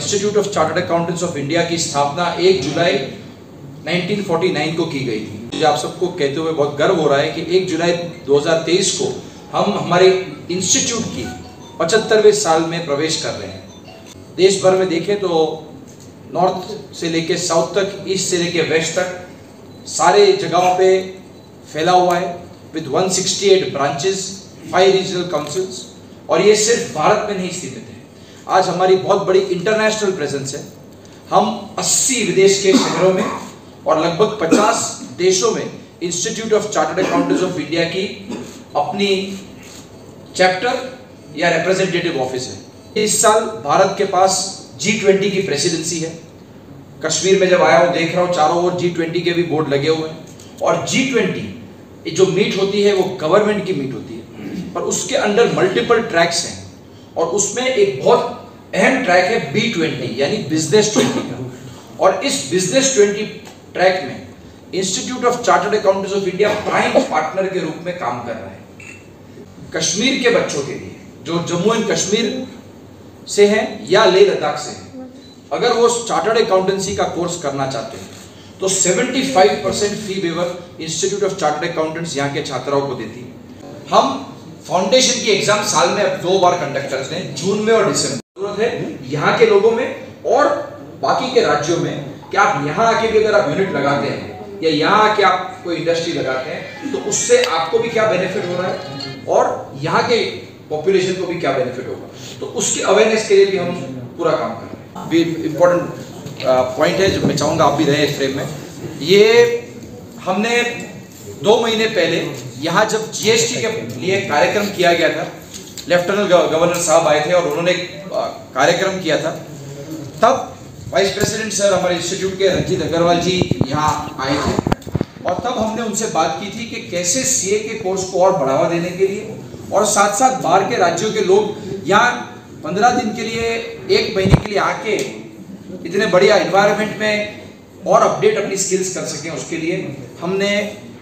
Institute of chartered accountants of India की स्थापना 1 जुलाई 1949 को की गई थी। मुझे आप सबको कहते हुए बहुत गर्व हो रहा है कि 1 जुलाई 2023 को हम हमारे इंस्टीट्यूट की 75वें साल में प्रवेश कर रहे हैं। देश भर में देखें तो नॉर्थ से लेके साउथ तक, ईस्ट से लेके वेस्ट तक सारे जगहों पे फैला हुआ है विद 168 ब्रांचेस, 5 रीजनल काउंसिल्स, और ये सिर्फ भारत में नहीं स्थित है। आज हमारी बहुत बड़ी इंटरनेशनल प्रेजेंस है। हम 80 विदेश के शहरों में और लगभग 50 देशों में institute of chartered accountants of India की अपनी चैप्टर या रिप्रेजेंटेटिव ऑफिस है। इस साल भारत के पास G20 की प्रेसिडेंसी है। कश्मीर में जब आया हूँ देख रहा हूँ चारों ओर G20 के भी बोर्ड लगे हुए हैं, और G20 जो मीट होती है वो गवर्नमेंट की मीट होती है, पर उसके अंडर मल्टीपल ट्रैक्स हैं, और उसमें एक बहुत अहम ट्रैक है B20 यानी बिजनेस 20 का। और इस बिजनेस 20 ट्रैक में institute of chartered accountants of India prime partner के रूप में काम कर रहा है। कश्मीर के बच्चों के लिए जो जम्मू एंड कश्मीर से हैं या लेह लद्दाख से हैं, अगर वो चार्टर्ड अकाउंटेंसी का कोर्स करना चाहते हैं तो 75% fee waiver institute of chartered accountants यहाँ के छात्राओं को देती है। हम फाउंडेशन की एग्जाम साल में अब 2 बार कंडक्ट करते हैं, जून में और दिसंबर। जरूरत है यहाँ के लोगों में और बाकी के राज्यों में कि आप यहाँ आके भी अगर आप यूनिट लगाते हैं या यहाँ आके आप कोई इंडस्ट्री लगाते हैं तो उससे आपको भी क्या बेनिफिट हो रहा है और यहाँ के पॉपुलेशन को भी क्या बेनिफिट होगा, तो उसकी अवेयरनेस के लिए भी हम पूरा काम कर रहे हैं। इम्पोर्टेंट पॉइंट है जो मैं चाहूँगा आप भी रहे इस फ्रेम में। ये हमने 2 महीने पहले यहाँ जब GST के लिए कार्यक्रम किया गया था, लेफ्टिनेंट गवर्नर साहब आए थे और उन्होंने कार्यक्रम किया था, तब वाइस प्रेसिडेंट सर हमारे इंस्टीट्यूट के रंजीत अग्रवाल जी यहाँ आए थे, और तब हमने उनसे बात की थी कि कैसे CA के कोर्स को और बढ़ावा देने के लिए और साथ साथ बाहर के राज्यों के लोग यहाँ 15 दिन के लिए, 1 महीने के लिए आके इतने बढ़िया एनवायरनमेंट में और अपडेट अपनी स्किल्स कर सकें, उसके लिए हमने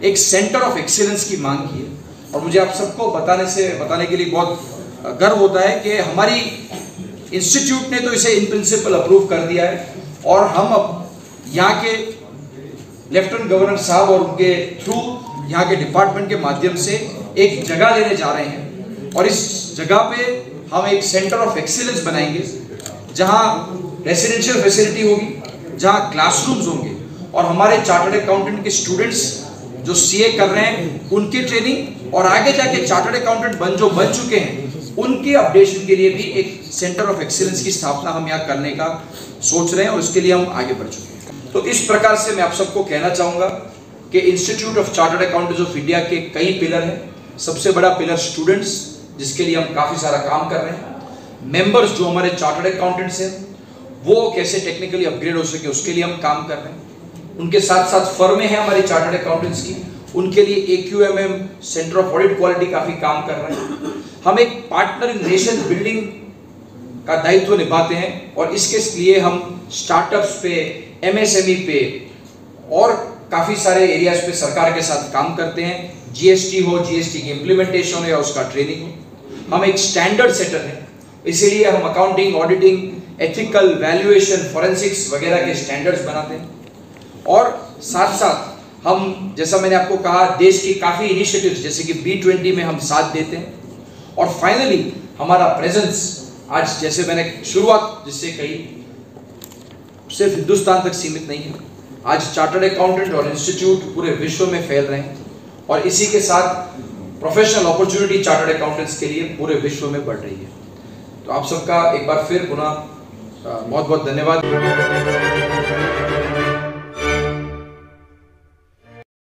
एक सेंटर ऑफ एक्सीलेंस की मांग की है। और मुझे आप सबको बताने के लिए बहुत गर्व होता है कि हमारी इंस्टीट्यूट ने तो इसे इन प्रिंसिपल अप्रूव कर दिया है, और हम अब यहाँ के लेफ्टिनेंट गवर्नर साहब और उनके थ्रू यहाँ के डिपार्टमेंट के माध्यम से एक जगह लेने जा रहे हैं, और इस जगह पे हम एक सेंटर ऑफ एक्सीलेंस बनाएंगे जहाँ रेसिडेंशियल फैसिलिटी होगी, जहाँ क्लासरूम्स होंगे, और हमारे चार्टर्ड अकाउंटेंट के स्टूडेंट्स जो CA कर रहे हैं उनकी ट्रेनिंग, और आगे जाके चार्टर्ड अकाउंटेंट बन चुके हैं उनकी अपडेशन के लिए भी एक सेंटर ऑफ एक्सीलेंस की स्थापना हम यहाँ करने का सोच रहे हैं, और इसके लिए हम आगे बढ़ चुके हैं। तो इस प्रकार से मैं आप सबको कहना चाहूँगा कि institute of chartered accountants of India के कई पिलर हैं। सबसे बड़ा पिलर स्टूडेंट्स, जिसके लिए हम काफ़ी सारा काम कर रहे हैं। मेंबर्स जो हमारे चार्टर्ड अकाउंटेंट्स हैं वो कैसे टेक्निकली अपग्रेड हो सके उसके लिए हम काम कर रहे हैं। उनके साथ साथ फर्में हैं हमारी चार्टर्ड अकाउंटेंट्स की, उनके लिए AQMM centre of audit quality काफ़ी काम कर रहे हैं। हम एक पार्टनर इन नेशन बिल्डिंग का दायित्व निभाते हैं, और इसके लिए हम स्टार्टअप्स पे, MSME पे और काफ़ी सारे एरियाज पे सरकार के साथ काम करते हैं। GST हो, GST की इम्प्लीमेंटेशन हो या उसका ट्रेनिंग हो। हम एक स्टैंडर्ड सेटर हैं, इसीलिए हम accounting, auditing, ethical, valuation, forensics वगैरह के स्टैंडर्ड्स बनाते हैं। और साथ साथ हम, जैसा मैंने आपको कहा, देश की काफ़ी इनिशिएटिव्स जैसे कि B20 में हम साथ देते हैं। और फाइनली हमारा प्रेजेंस आज, जैसे मैंने शुरुआत जिससे कही, सिर्फ हिंदुस्तान तक सीमित नहीं है। आज चार्टर्ड अकाउंटेंट और इंस्टीट्यूट पूरे विश्व में फैल रहे हैं, और इसी के साथ प्रोफेशनल अपॉर्चुनिटी चार्टर्ड अकाउंटेंट्स के लिए पूरे विश्व में बढ़ रही है। तो आप सबका एक बार फिर पुनः बहुत बहुत धन्यवाद।